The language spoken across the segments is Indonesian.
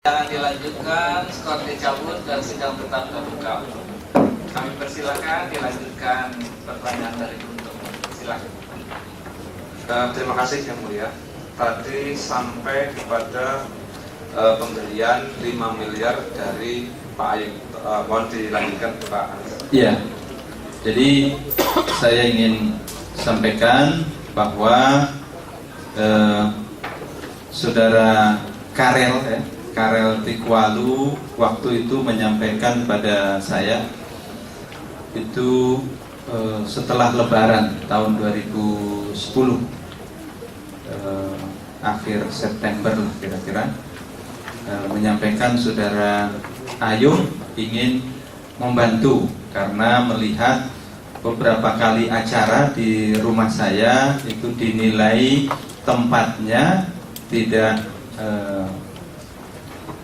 Jangan dilanjutkan, skor dicabut dan sidang tetap terbuka. Kami persilakan dilanjutkan pertanyaan dari Guntur. Silakan. Terima kasih Yang Mulia. Tadi sampai kepada pemberian 5 miliar dari Pak Ayung. Mohon dilanjutkan Pak. Iya. Jadi saya ingin sampaikan bahwa saudara Karel Tikwalu waktu itu menyampaikan pada saya itu setelah Lebaran tahun 2010 akhir September kira-kira, menyampaikan saudara Ayung ingin membantu karena melihat beberapa kali acara di rumah saya itu dinilai tempatnya tidak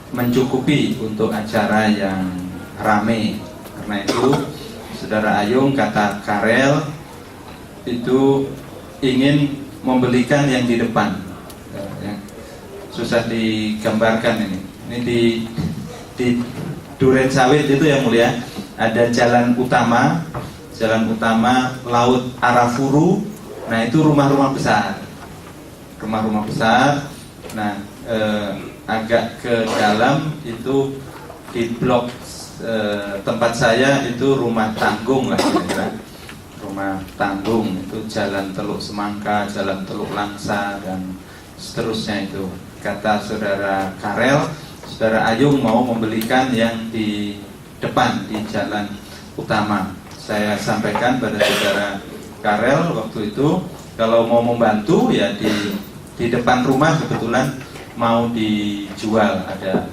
mencukupi untuk acara yang rame. Karena itu saudara Ayung, kata Karel, itu ingin membelikan yang di depan. Susah digambarkan ini. Ini di Duren Sawit itu Yang Mulia, ada jalan utama Laut Arafuru. Nah itu rumah-rumah besar. Nah agak ke dalam itu di blok tempat saya itu rumah tanggung lah kira-kira. Rumah tanggung itu jalan Teluk Semangka, jalan Teluk Langsa dan seterusnya itu. Kata saudara Karel, saudara Ayung mau membelikan yang di depan di jalan utama. Saya sampaikan pada saudara Karel waktu itu kalau mau membantu ya di depan rumah kebetulan mau dijual, ada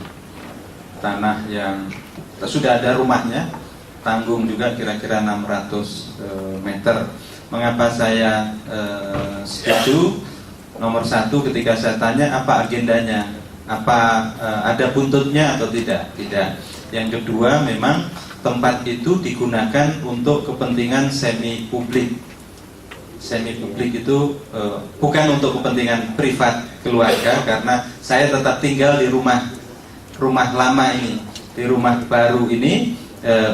tanah yang sudah ada rumahnya, tanggung juga kira-kira 600 meter. Mengapa saya setuju? Nomor satu, ketika saya tanya apa agendanya, apa ada buntutnya atau tidak? Tidak. Yang kedua, memang tempat itu digunakan untuk kepentingan semi publik. Semi publik itu bukan untuk kepentingan privat keluarga, karena saya tetap tinggal di rumah lama ini, di rumah baru ini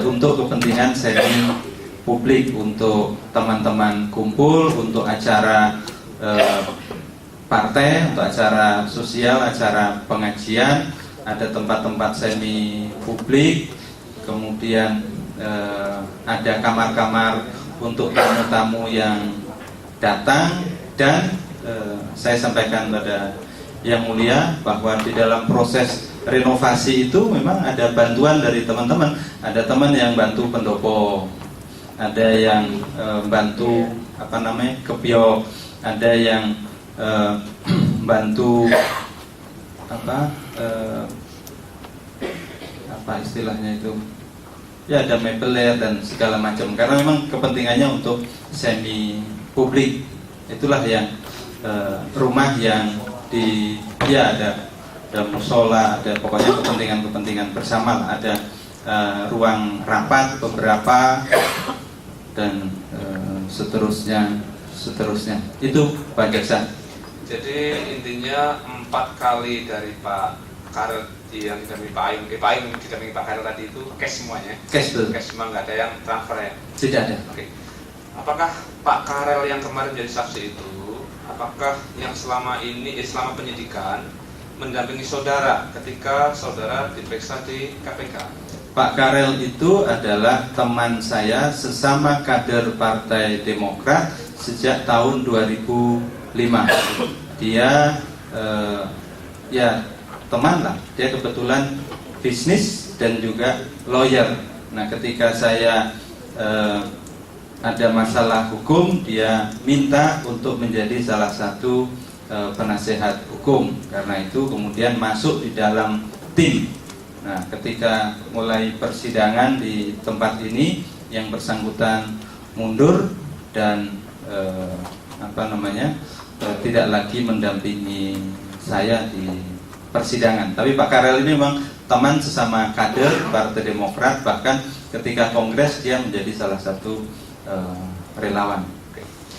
untuk kepentingan semi publik, untuk teman-teman kumpul, untuk acara partai, untuk acara sosial, acara pengajian. Ada tempat-tempat semi publik, kemudian ada kamar-kamar untuk tamu-tamu yang datang. Dan saya sampaikan pada Yang Mulia bahwa di dalam proses renovasi itu memang ada bantuan dari teman-teman. Ada teman yang bantu pendopo, ada yang bantu kepiok, ada yang bantu apa istilahnya itu ya, ada mebeler dan segala macam, karena memang kepentingannya untuk semi publik. Itulah yang rumah yang ada musola, ada pokoknya kepentingan bersama lah. Ada ruang rapat beberapa dan seterusnya. Itu Pak Jaksa. Jadi intinya 4 kali dari Pak Karel yang didampingi Pak Ayung, Pak Ayung didampingi Pak Karel tadi itu cash semuanya. Cash betul. Cash semua, nggak ada yang transfer ya? Tidak ada. Oke. Apakah Pak Karel yang kemarin jadi saksi itu, apakah yang selama penyidikan mendampingi saudara ketika saudara diperiksa di KPK? Pak Karel itu adalah teman saya sesama kader Partai Demokrat sejak tahun 2005. Dia ya teman lah. Dia kebetulan bisnis dan juga lawyer. Nah, ketika saya ada masalah hukum, dia minta untuk menjadi salah satu penasehat hukum. Karena itu kemudian masuk di dalam tim. Nah, ketika mulai persidangan di tempat ini, yang bersangkutan mundur dan tidak lagi mendampingi saya di persidangan. Tapi Pak Karel ini memang teman sesama kader Partai Demokrat, bahkan ketika kongres dia menjadi salah satu relawan.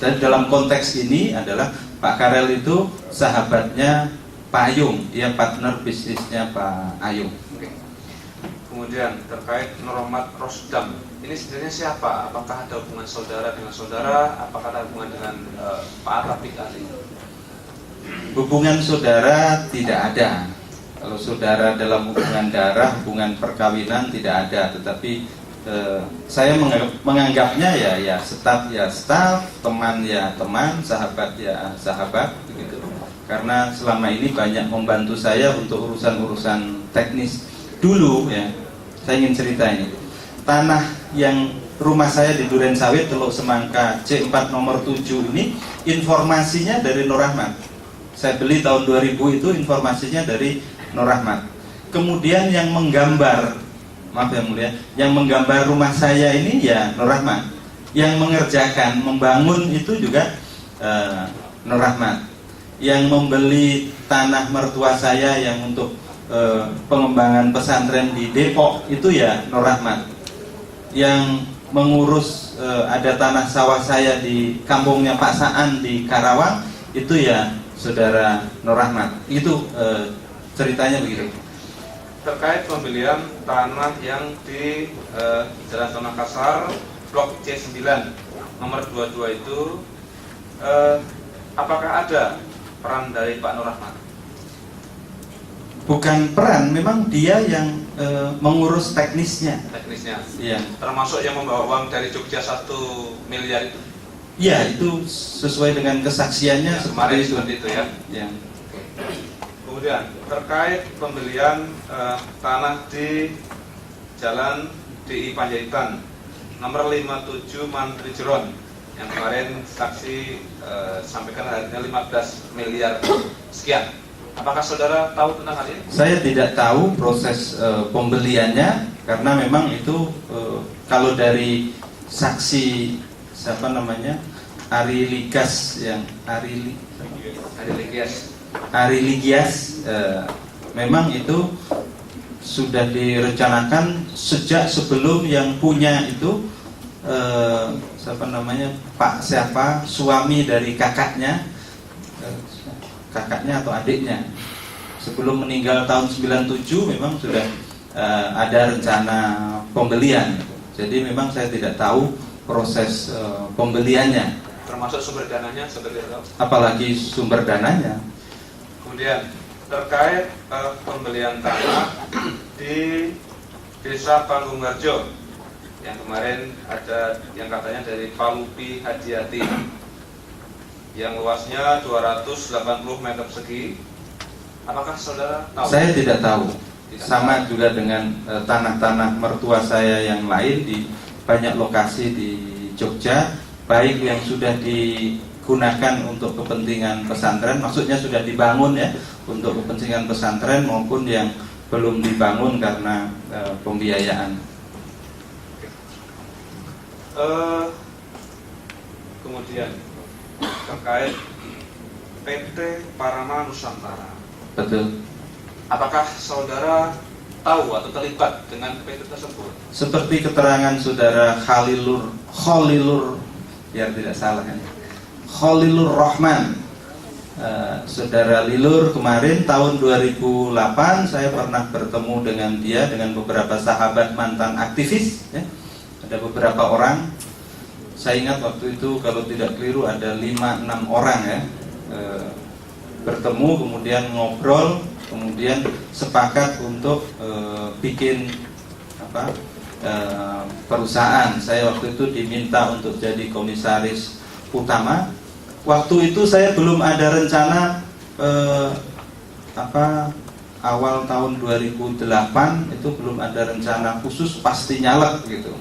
Dan dalam konteks ini adalah Pak Karel itu sahabatnya Pak Ayung, dia partner bisnisnya Pak Ayung. Oke. Kemudian terkait Nurahmat Rosdam, ini sebenarnya siapa? Apakah ada hubungan saudara dengan saudara? Apakah ada hubungan dengan Pak Rafiq Ali? Hubungan saudara tidak ada. Kalau saudara dalam hubungan darah, hubungan perkawinan tidak ada. Tetapi saya menganggapnya ya staf ya staf, teman ya teman, sahabat ya sahabat, begitu. Karena selama ini banyak membantu saya untuk urusan-urusan teknis. Dulu ya, saya ingin cerita ini. Tanah yang rumah saya di Duren Sawit, Teluk Semangka C4 nomor 7 ini informasinya dari Nurahmat. Saya beli tahun 2000 itu informasinya dari Nurahmat. Kemudian yang menggambar, maaf yang mulia, yang menggambar rumah saya ini ya Nurahmat. Yang mengerjakan, membangun itu juga Nurahmat. Yang membeli tanah mertua saya yang untuk pengembangan pesantren di Depok itu ya Nurahmat. Yang mengurus ada tanah sawah saya di kampungnya Pak Saan di Karawang itu ya saudara Nurahmat. Itu ceritanya begitu. Terkait pembelian tanah yang di Jalan Tanah Kasar Blok C9 nomor 22 itu, apakah ada peran dari Pak Nurahmat? Bukan peran, memang dia yang mengurus teknisnya. Teknisnya. Iya. Termasuk yang membawa uang dari Jogja 1 miliar itu. Iya, itu sesuai dengan kesaksiannya Ya, kemarin seperti seperti itu ya. Ya. Kemudian terkait pembelian tanah di Jalan DI Panjaitan nomor 57 Mantri Jeron yang kemarin saksi sampaikan harganya 15 miliar sekian. Apakah saudara tahu tentang hal ini? Saya tidak tahu proses pembeliannya karena memang itu kalau dari saksi siapa namanya Ari Ligas yang Ari Ligias memang itu sudah direncanakan sejak sebelum yang punya itu siapa namanya Pak siapa suami dari kakaknya atau adiknya sebelum meninggal tahun 97 memang sudah ada rencana pembelian. Jadi memang saya tidak tahu proses pembeliannya. Termasuk sumber dananya seperti itu. Apalagi sumber dananya. Kemudian terkait pembelian tanah di Desa Panggung-Harjo yang kemarin ada yang katanya dari Palupi Hadiati yang luasnya 280 meter persegi. Apakah saudara tahu? Saya tidak tahu. Tidak Sama tahu. juga dengan tanah-tanah mertua saya yang lain di banyak lokasi di Jogja, baik yang sudah digunakan untuk kepentingan pesantren, maksudnya sudah dibangun ya untuk kepentingan pesantren, maupun yang belum dibangun karena pembiayaan. Kemudian terkait PT Parama Nusantara. Betul. Apakah saudara tahu atau terlibat dengan PT tersebut? Seperti keterangan saudara Khalilur biar tidak salah kan, Khalilur Rahman, saudara Lilur kemarin tahun 2008 saya pernah bertemu dengan dia dengan beberapa sahabat mantan aktivis ya. Ada beberapa orang, saya ingat waktu itu kalau tidak keliru ada 5-6 orang ya, bertemu kemudian ngobrol, kemudian sepakat untuk bikin perusahaan. Saya waktu itu diminta untuk jadi komisaris utama. Waktu itu saya belum ada rencana awal tahun 2008 itu belum ada rencana khusus pasti nyalek gitu.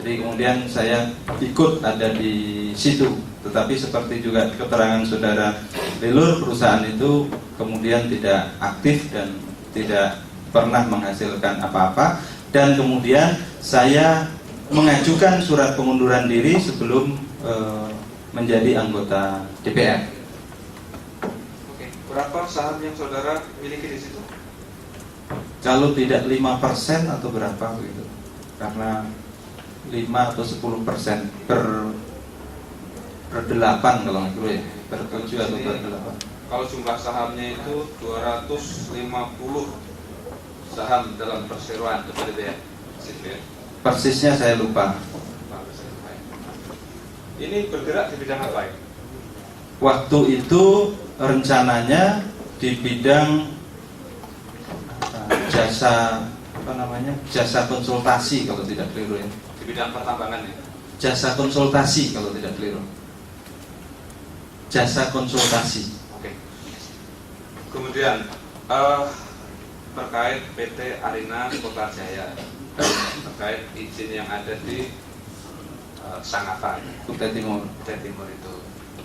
Jadi kemudian saya ikut ada di situ. Tetapi seperti juga keterangan saudara Lilur, perusahaan itu kemudian tidak aktif dan tidak pernah menghasilkan apa-apa. Dan kemudian saya mengajukan surat pengunduran diri sebelum menjadi anggota DPR. Oke. Berapa saham yang saudara miliki di situ? Kalau tidak 5% atau berapa gitu. Karena 5 atau 10% per 8 kalau nggak salah ya, per 7 atau per 8. kalau jumlah sahamnya itu 250 saham dalam perseroan kepada dia. Persisnya saya lupa. Ini bergerak di bidang apa ya? Waktu itu rencananya di bidang jasa jasa konsultasi kalau tidak keliru ya. Di bidang pertambangan ya? Jasa konsultasi kalau tidak keliru. Jasa konsultasi. Oke. Kemudian terkait PT Arina Kota Jaya, terkait izin yang ada di Sangatta, Kutai Timur. Kutai Timur itu,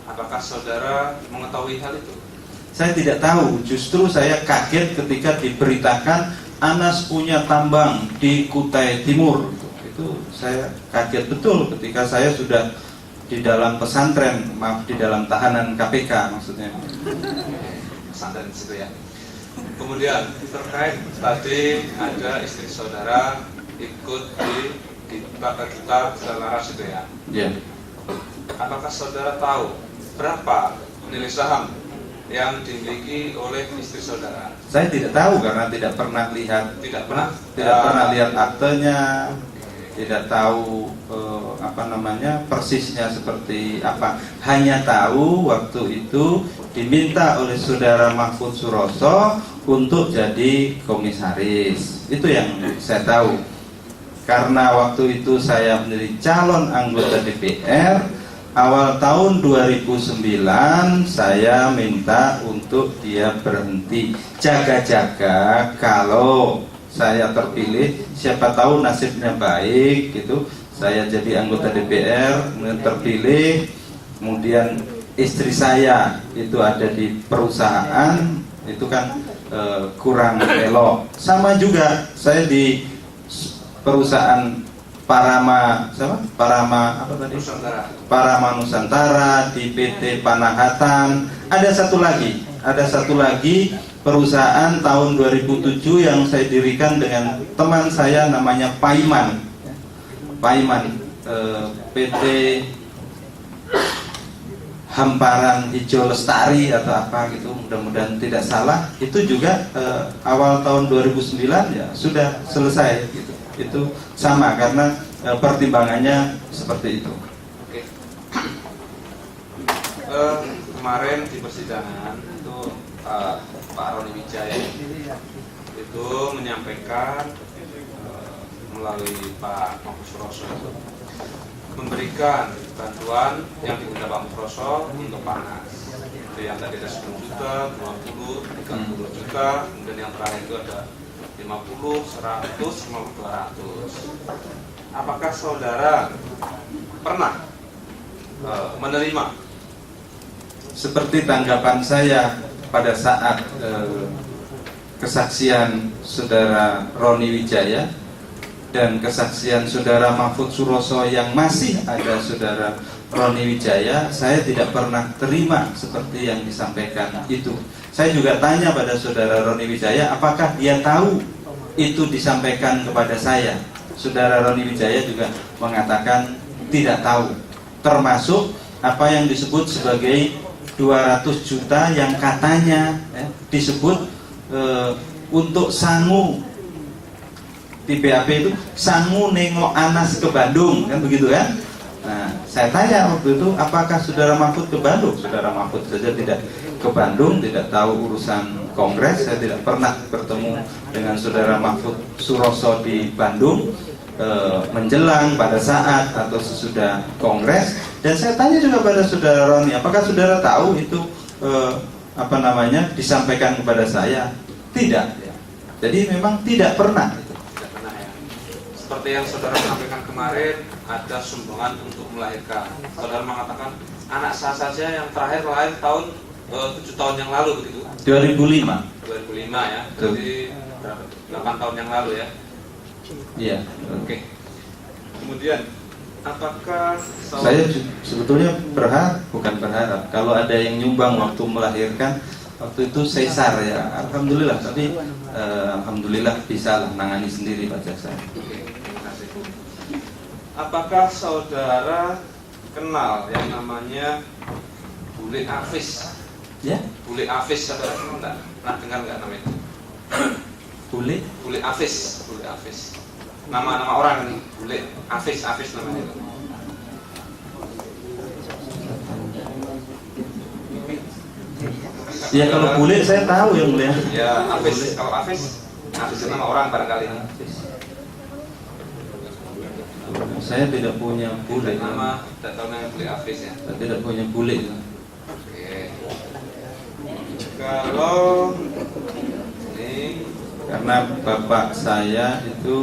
apakah saudara mengetahui hal itu? Saya tidak tahu, justru saya kaget ketika diberitakan Anas punya tambang di Kutai Timur. Itu saya kaget betul ketika saya sudah di dalam pesantren, maaf, di dalam tahanan KPK maksudnya. Pesantren situ ya. Kemudian terkait tadi ada istri saudara ikut di kita selaras itu ya. Ya. Apakah saudara tahu berapa nilai saham yang dimiliki oleh istri saudara? Saya tidak tahu karena tidak pernah lihat, Tidak pernah. tidak pernah lihat aktenya, tidak tahu persisnya seperti apa. Hanya tahu waktu itu diminta oleh saudara Mahfud Suroso untuk jadi komisaris. Itu yang saya tahu. Karena waktu itu saya menjadi calon anggota DPR, awal tahun 2009 saya minta untuk dia berhenti. Jaga-jaga kalau saya terpilih, siapa tahu nasibnya baik gitu. Saya jadi anggota DPR, terpilih, kemudian istri saya itu ada di perusahaan, itu kan kurang elok. Sama juga saya di perusahaan Parama apa tadi? Parama Nusantara, di PT Panahatan. Ada satu lagi perusahaan tahun 2007 yang saya dirikan dengan teman saya namanya Paiman, PT Hamparan Hijau Lestari atau apa gitu, mudah-mudahan tidak salah. Itu juga awal tahun 2009 ya sudah selesai gitu. Itu sama karena pertimbangannya seperti itu. Oke. Kemarin di persidangan itu Pak Roni Wijaya itu menyampaikan melalui Pak Mahfud Suroso itu memberikan bantuan yang diminta Pak Mahfud Suroso untuk panas. Itu yang tadi ada 10 juta, 20, 30 juta, kemudian yang terakhir itu ada 50, 100, 200. Apakah saudara pernah menerima? Seperti tanggapan saya pada saat kesaksian saudara Roni Wijaya dan kesaksian saudara Mahfud Suroso yang masih ada saudara Roni Wijaya, saya tidak pernah terima seperti yang disampaikan itu. Saya juga tanya pada saudara Roni Wijaya, apakah dia tahu itu disampaikan kepada saya. Saudara Roni Wijaya juga mengatakan tidak tahu. Termasuk apa yang disebut sebagai 200 juta yang katanya disebut untuk sangu di BAP itu, sangu nengok Anas ke Bandung, kan begitu kan? Nah, saya tanya waktu itu, apakah saudara Mahfud ke Bandung? Saudara Mahfud saja tidak ke Bandung, tidak tahu urusan kongres. Saya tidak pernah bertemu dengan saudara Mahfud Suroso di Bandung menjelang, pada saat atau sesudah kongres. Dan saya tanya juga pada saudara Roni, apakah saudara tahu itu disampaikan kepada saya? Tidak. Jadi memang tidak pernah. Tidak pernah ya. Seperti yang saudara sampaikan kemarin, ada sumbangan untuk melahirkan. Saudara mengatakan anak saya saja yang terakhir lahir tahun 7 tahun yang lalu begitu. 2005 ya. Jadi 8 tahun yang lalu ya. Iya. Oke. Kemudian apakah saya sebetulnya bukan berharap kalau ada yang nyumbang waktu melahirkan, waktu itu sesar ya, alhamdulillah. Tapi alhamdulillah bisa lah nangani sendiri pada saya. Oke, terima kasih. Apakah saudara kenal yang namanya Bule Afis? Ya, Bule Afis, saudara pernah dengar nggak nama itu? boleh. Bule Afis, Bule Afis. Nama orang ini, Bule Afis namanya itu. Ya kalau boleh saya tahu yang mulia. Ya, Afis. Kalau Afis itu nama orang barangkali. Saya tidak punya bule. Nama, tidak tahu namanya Bule Afis ya. Saya tidak punya bule. Oke. Kalau ini Karena bapak saya itu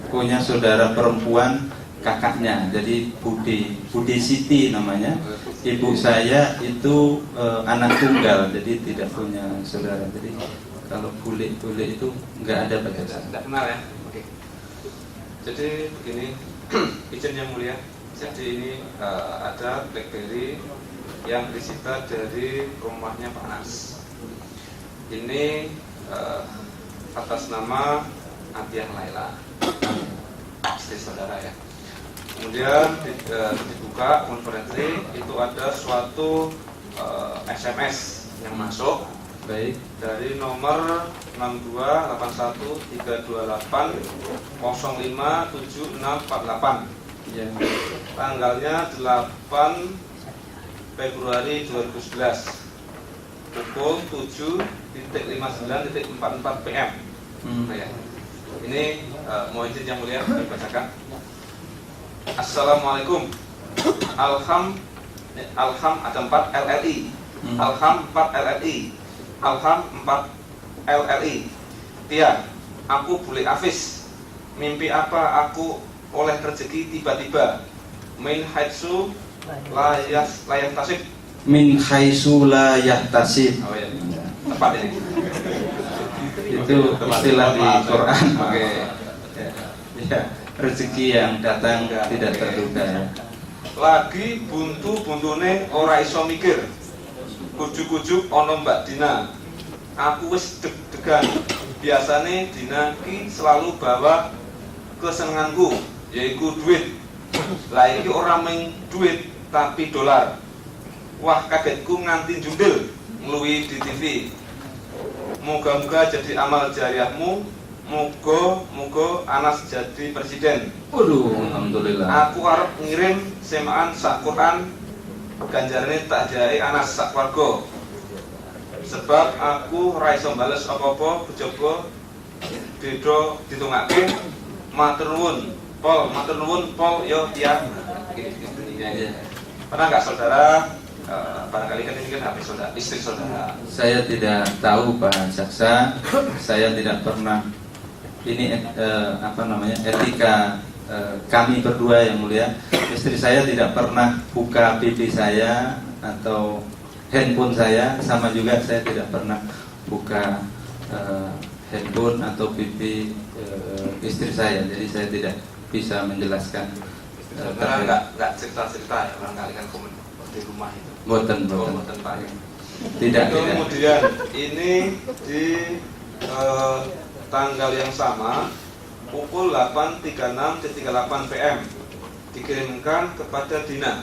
punya saudara perempuan kakaknya, jadi Bude Siti namanya. Ibu saya itu anak tunggal, jadi tidak punya saudara. Jadi kalau bule itu nggak ada pada saya. tidak kenal ya. Oke. Jadi begini, izin yang mulia. Jadi ini ada BlackBerry yang disita dari rumahnya Pak Anas. Ini atas nama Atiah Laila, istri saudara ya. Kemudian dibuka konferensi, itu ada suatu SMS yang masuk Baik. dari nomor 62838057648. Ya. Tanggalnya 8 Februari 2011 pukul 7.59.44 PM. Nah, ya. Ini mohon izin yang mulia dibacakan. Assalamualaikum. Alham ada 4 LLI. Alham 4 LLI. Alham 4 LLI. Tia, aku Bule Afis. Mimpi apa aku oleh rezeki tiba-tiba. Min haitsu layah tasib. Min haitsu la yahtasib. Oh ya, tepat ini. Itu istilah di Quran. Oke. Ya, rezeki yang datang tidak terduga. Lagi buntu-buntune ora iso mikir. Kujuk-kujuk ono Mbak Dina. Aku wis deg-degan. Biasane Dina ki selalu bawa kesenenganku, yaitu duit. Lah iki ora mung duit tapi dolar. Wah, kagetku nganti jundil ngluwi di TV. Moga-moga jadi amal jariahmu. Moga Anas jadi presiden. Waduh, alhamdulillah. Aku arep ngirim semaan sak Quran, ganjarane tak jae Anas sak warga. Sebab aku ora iso bales apa-apa kejaba beda ditungake. Matur nuwun, Pol yo Tia. Pernah nggak saudara? Barangkali kan ini kan HP saudara, istri saudara. Saya tidak tahu Pak Jaksa. Saya tidak pernah. Ini etika kami berdua yang mulia. Istri saya tidak pernah buka BB saya atau handphone saya, sama juga saya tidak pernah buka handphone atau BB istri saya. Jadi saya tidak bisa menjelaskan. Saudara nggak cerita-cerita ya, barangkali kan komen di rumah itu. Boten Pak. Tidak. Kemudian ini di tanggal yang sama pukul 8.36.38 PM dikirimkan kepada Dina.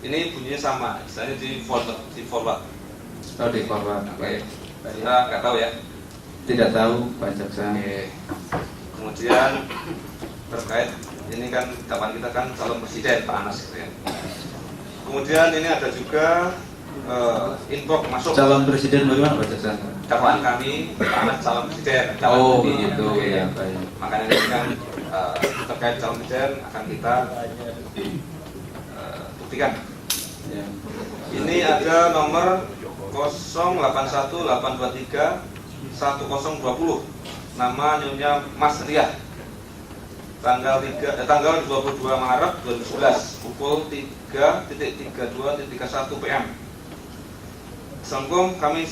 Ini bunyinya sama, misalnya di forward. Oh, di forward. Oke. Kita nggak tahu ya. Tidak tahu Pak Jaksa. Oke. Kemudian terkait ini kan kawan kita kan calon presiden Pak Anas gitu ya. Kemudian ini ada juga inbox masuk. Calon presiden bagaimana Pak Jaksa? Dakwaan kami Pak Anas calon presiden. Oh begitu ya. ya, baik. Makanya ini kan terkait calon presiden akan kita buktikan. Ya. Ini ada nomor 081823 1020. Nama nyonya Mas Ria. Tanggal 22 Maret 2011 pukul 3.32.1 PM. Assalamualaikum, kami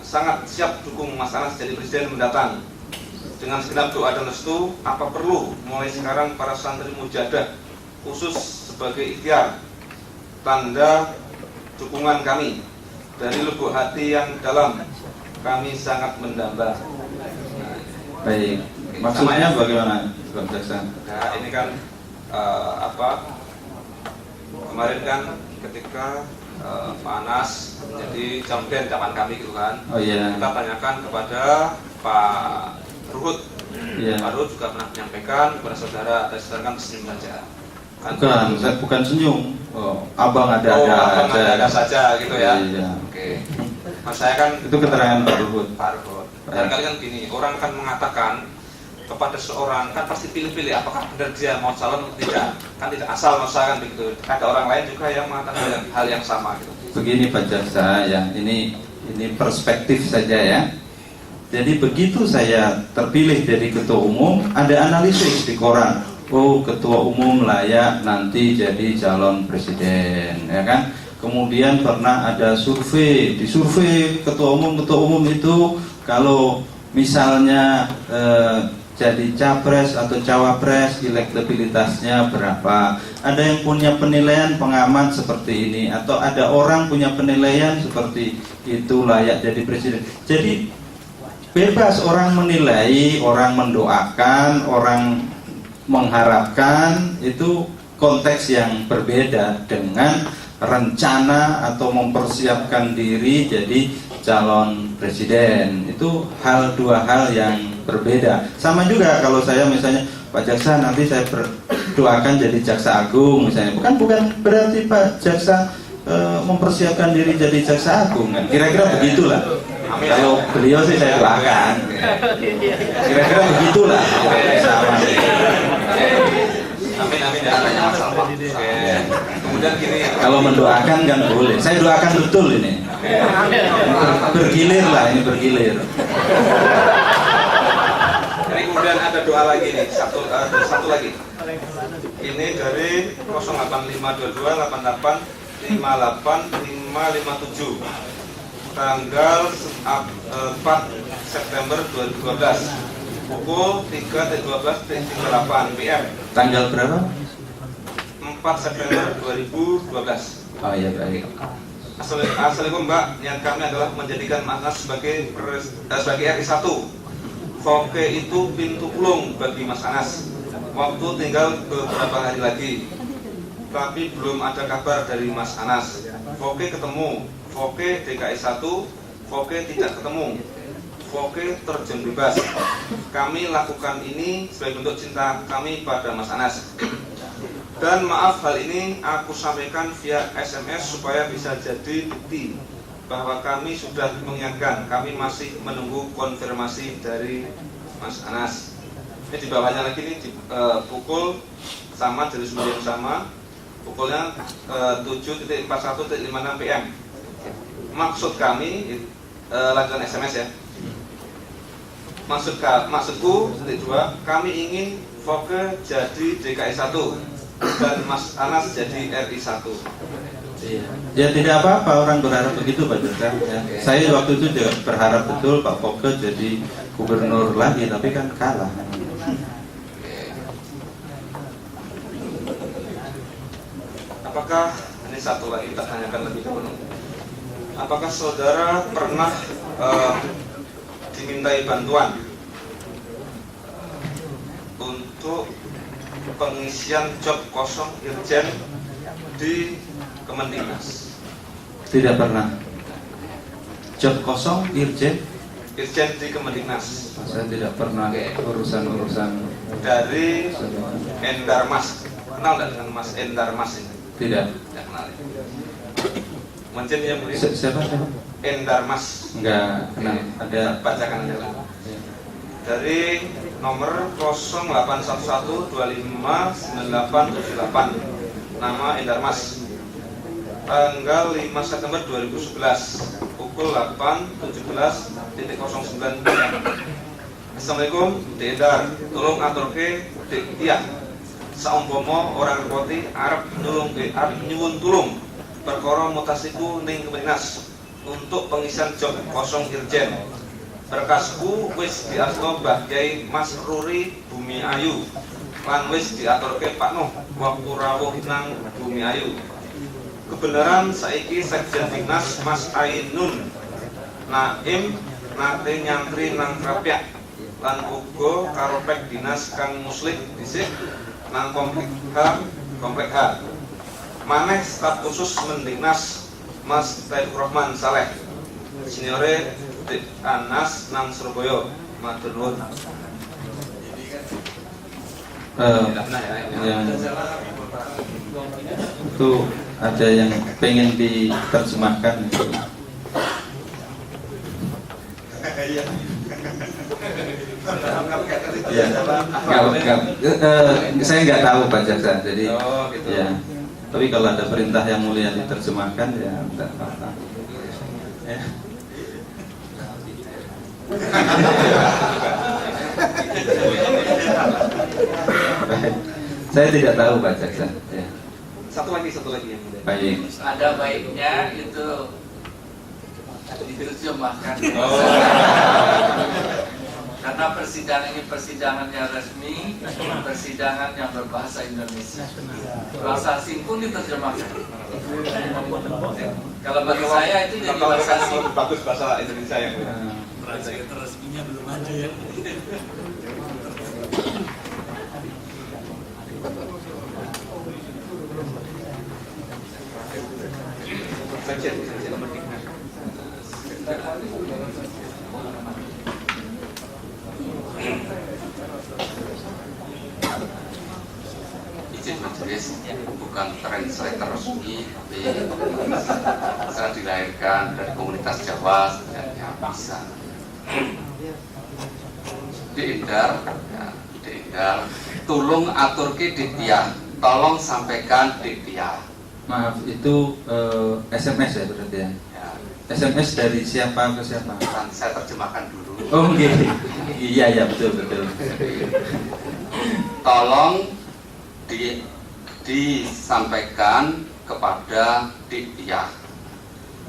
sangat siap dukung Mas Anas jadi presiden mendatang. Dengan segenap doa dan restu, apa perlu mulai sekarang para santri mujadah khusus sebagai ikhtiar tanda dukungan kami dari lubuk hati yang dalam, kami sangat mendamba. Baik. Maksudnya bagaimana Pak Jaksa? Nah, ini kan kemarin kan ketika Pak Anas menjadi jamben zaman kami gitu kan, Oh iya. kita tanyakan kepada Pak Ruhut. Iya. Pak Ruhut juga pernah menyampaikan kepada saudara, dan saudara kan senyum saja. Kan Bukan, saya bukan senyum. Oh, abang ada abang aja. ada saja gitu ya. Iya. Oke. Mas saya kan Itu keterangan Pak Ruhut. Pak Ruhut. Dan kali kan gini, orang kan mengatakan kepada seorang kan pasti pilih-pilih apakah benar dia mau calon atau tidak. Kan tidak asal masa kan begitu. Ada orang lain juga yang mengatakan hal yang sama gitu. Begini Pak Jaksa, ya ini perspektif saja ya. Jadi begitu saya terpilih jadi ketua umum, ada analisis di koran. Oh, ketua umum layak nanti jadi calon presiden, ya kan? Kemudian pernah ada survei, di survei ketua umum itu kalau misalnya jadi capres atau cawapres, elektabilitasnya berapa. Ada yang punya penilaian pengamat seperti ini, atau ada orang punya penilaian seperti itu layak jadi presiden. Jadi bebas orang menilai, orang mendoakan, orang mengharapkan, itu konteks yang berbeda dengan rencana atau mempersiapkan diri jadi calon presiden. Itu dua hal yang berbeda. Sama juga kalau saya misalnya Pak Jaksa nanti saya berdoakan jadi jaksa agung misalnya, bukan berarti Pak Jaksa mempersiapkan diri jadi jaksa agung kan? Kira-kira begitulah. Kalau beliau sih saya doakan. Kira-kira begitulah. Sama. Amin ya, tanya Mas Alfa. Kemudian gini, Kalau mendoakan kan boleh. Saya doakan betul ini. Bergilir lah, ini bergilir. Ini kemudian ada doa lagi nih, satu lagi. Ini dari 08522 8858 tanggal 4 September 2012 pukul 3.12.38 PM. Tanggal berapa? 4 September 2012. Oh iya, baik. Assalamualaikum Mbak, niat kami adalah menjadikan Mas Anas sebagai RI 1. Foke itu pintu ulung bagi Mas Anas. Waktu tinggal beberapa hari lagi, tapi belum ada kabar dari Mas Anas. Foke ketemu, Foke DKI 1, Foke tidak ketemu, Foke terjun bebas. Kami lakukan ini sebagai bentuk cinta kami pada Mas Anas. Dan maaf, hal ini aku sampaikan via SMS supaya bisa jadi bukti bahwa kami sudah mengingatkan, kami masih menunggu konfirmasi dari Mas Anas. Ini di bawahnya lagi nih, pukul sama dari sumber yang sama, pukulnya 7.41.56 PM. Maksud kami, lanjutan SMS ya. Maksudku, titik 2, kami ingin Foke jadi DKI 1 dan Mas Anas jadi RI 1. Ya tidak apa-apa, orang berharap begitu Pak Jaksa. Ya. Saya waktu itu juga berharap betul Pak Foke jadi gubernur lagi, tapi kan kalah. Apakah, ini satu lagi kita tanyakan lebih dulu. Apakah saudara pernah dimintai bantuan untuk pengisian job kosong Irjen di Kemendiknas? Tidak pernah. Job kosong Irjen di Kemendiknas. saya tidak pernah urusan-urusan Dari Endarmas. Kenal nggak dengan Mas Endarmas ini? tidak. Tidak kenal ya? Mungkin yang beli Siapa? Endarmas. Enggak kenal. Ada Bacakan aja lah. Dari nomor 0811259878, nama Endarmas. Tanggal 5 September 2011 pukul 8.17.09 PM. Assalamualaikum, Dedar, tolong aturke iya. Saumpama orang repoti arep nyuwun tulung perkara mutasiku ning Kemendiknas untuk pengisian job kosong Irjen. Berkasku wis diatur Mbah Kyai Mas Ruri Bumi Ayu lan wis diaturke Pak Nuh waktu rawuh nang Bumi Ayu. Kebenaran saiki Sekjen Diknas Mas Ainun Naim nate nyantri nang Krapyak lan uga karo Pek Dinas Kang Muslik dhisik nang komplek H. maneh staf khusus Mendiknas Mas Taifur Rahman Saleh seniore Dik Anas nang Surabaya matur nuwun. Yang itu ada yang pengen diterjemahkan itu. Ya, saya nggak tahu Pak Jaksa, jadi gitu. ya. Tapi kalau ada perintah yang mulia diterjemahkan ya tidak apa-apa. Ya. Saya tidak tahu Pak Jaksa. Ya. Satu lagi yang mulia. Baik. Ada baiknya itu diterjemahkan. Karena persidangan ini persidangan yang resmi, persidangan yang berbahasa Indonesia. Bahasa asing pun diterjemahkan. Kalau bagi saya itu jadi bahasa asing. Bagus bahasa Indonesia yang mulia. Translator resminya belum ada ya. Sekjen. Izin majelis, bukan translator resmi, tapi saya dilahirkan dari komunitas Jawa, sebenarnya bisa. Diindar, tulung aturke Ditya, tolong sampaikan Ditya. Maaf, itu SMS ya berarti ya? Ya, SMS dari siapa ke siapa? kan saya terjemahkan dulu. Oh gitu. Iya betul. Tolong disampaikan kepada Ditya.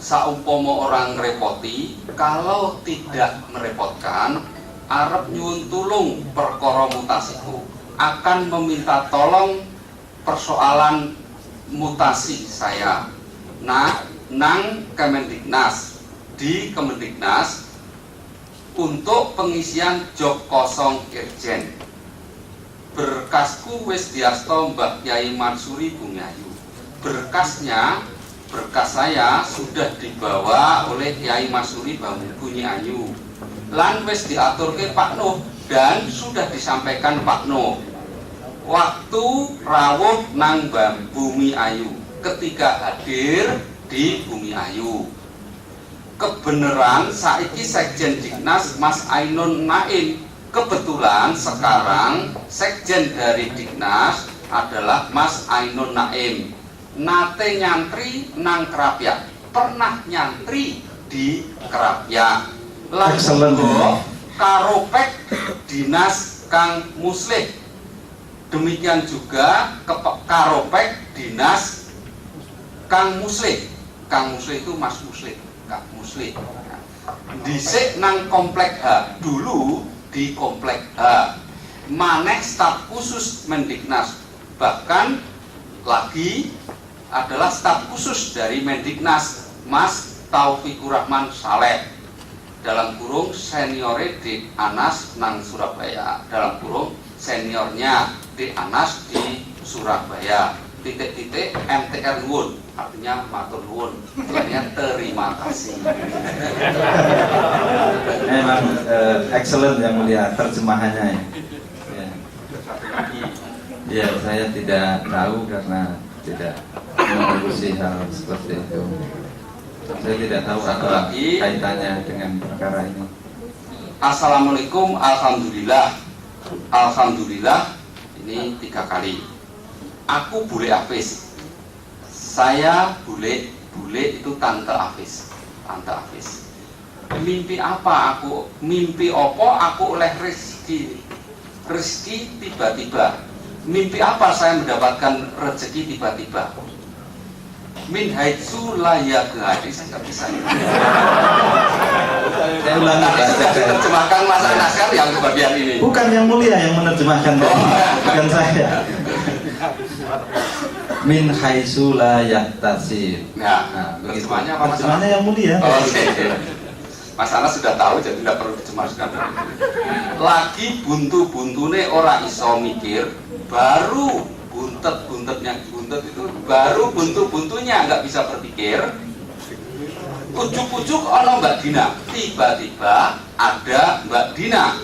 Saumpama orang repoti, kalau tidak merepotkan, arep nyuwun tulung perkara mutasiku, akan meminta tolong persoalan mutasi saya. Nah, nang Kemendiknas, di Kemendiknas untuk pengisian job kosong Irjen. Berkasku wis diasto Mbak Kyai Mansuri Bumiayu. Berkas saya sudah dibawa oleh Kyai Mansuri Bumiayu. Lan wis diaturke Pak Nuh dan sudah disampaikan Pak Nuh. Waktu rawuh nang Bumi Ayu, ketika hadir di Bumi Ayu. Kebenaran saiki Sekjen Diknas Mas Ainun Naim. Kebetulan sekarang Sekjen dari Diknas adalah Mas Ainun Naim. Nate nyantri nang Kerapia, pernah nyantri di Kerapia. Excellent. Karopek Dinas Kang Muslih. Demikian juga Karopek Dinas Kang Muslih. Kang Muslih itu Mas Muslih, Kang Muslih. Dhisik nang Komplek H, dulu di Komplek H. Maneh staf khusus Mendiknas, bahkan lagi adalah staf khusus dari Mendiknas Mas Taufikur Rahman Saleh. Dalam kurung seniore di Anas nang Surabaya, dalam kurung seniornya di Anas di Surabaya. Titik-titik MTR nuwun, artinya matur nuwun, artinya terima kasih. Memang excellent yang mulia terjemahannya ya. Ya, saya tidak tahu karena tidak mengurusi hal seperti itu. Saya tidak tahu apa kaitannya dengan perkara ini. Assalamualaikum, alhamdulillah. Alhamdulillah, ini 3 kali. Aku bule Hafiz. Saya bule itu Tante Hafiz. Tante Hafiz. Mimpi apa aku? Mimpi opo aku oleh rezeki? Rezeki tiba-tiba. Mimpi apa saya mendapatkan rezeki tiba-tiba? Min haitsu la yaqadi, saya nggak bisa. Saya ulangi Pak. Sudah diterjemahkan Mas Anas kan yang bagian ini. Bukan yang mulia yang menerjemahkan, bukan saya. Min haitsu la yahtasib. Nah, terjemahannya apa Mas Anas? Terjemahannya yang mulia. Oke. Mas Anas sudah tahu jadi tidak perlu diterjemahkan. Lagi buntu-buntune ora iso mikir, baru buntet-buntetnya buntut itu baru buntu-buntunya nggak bisa berpikir. Ujuk-ujuk ono Mbak Dina, tiba-tiba ada Mbak Dina.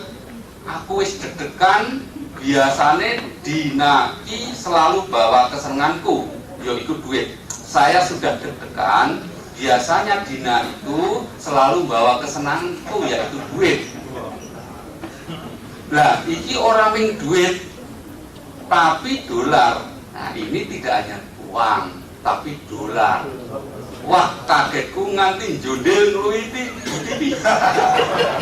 Aku wis deg-degan, biasane Dina ki selalu bawa kesenanganku, yaitu duit. Saya sudah deg-degan, biasanya Dina itu selalu bawa kesenanganku, yaitu duit. Lah, iki orang ming duit, tapi dolar. Nah, ini tidak hanya uang, tapi dolar. Wah, kagetku nganti jondel ngeluiti.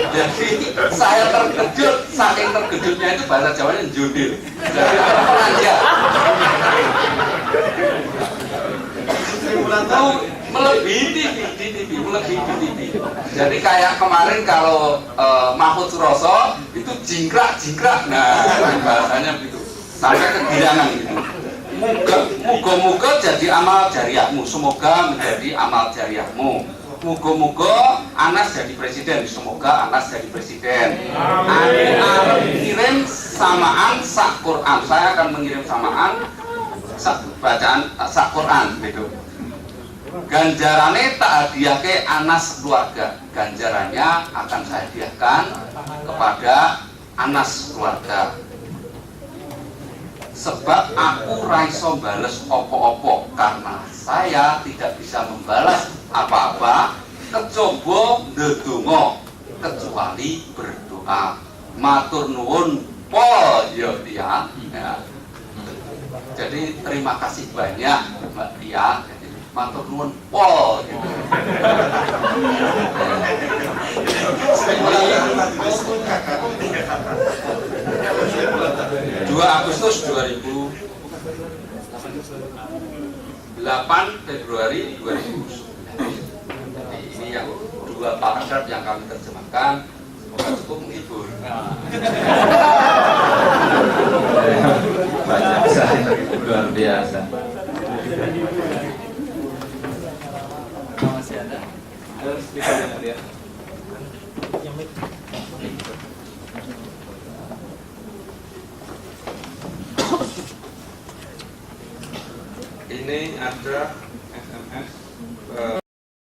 Jadi saya terkejut, saking terkejutnya itu bahasa Jawanya jondel. Jadi terperanjat. Itu melebihi TV. Jadi kayak kemarin kalau Mahfud Suroso itu jingkrak. Nah, bahasanya begitu. Sampai kegirangan gitu. Moga-moga jadi amal jariahmu. Semoga menjadi amal jariahmu. Moga-moga Anas jadi presiden. Semoga Anas jadi presiden. Kirim samaan sak Quran. Saya akan mengirim samaan bacaan sak Quran gitu. Ganjarannya tak hadiahke Anas keluarga. Ganjarannya akan saya hadiahkan kepada Anas keluarga. Sebab aku raiso bales opo-opo karena saya tidak bisa membalas apa-apa kecoba ndedonga kecuali berdoa. Matur nuwun pol ya Tia. Ya. Jadi terima kasih banyak Mbak Tia. Jadi, matur nuwun pol gitu. 2 Agustus 2008 Februari 2009. Ini yang 2 paragraf yang kami terjemahkan, semoga cukup menghibur. Banyak sekali, luar biasa. Masih ada? Ini ada SMS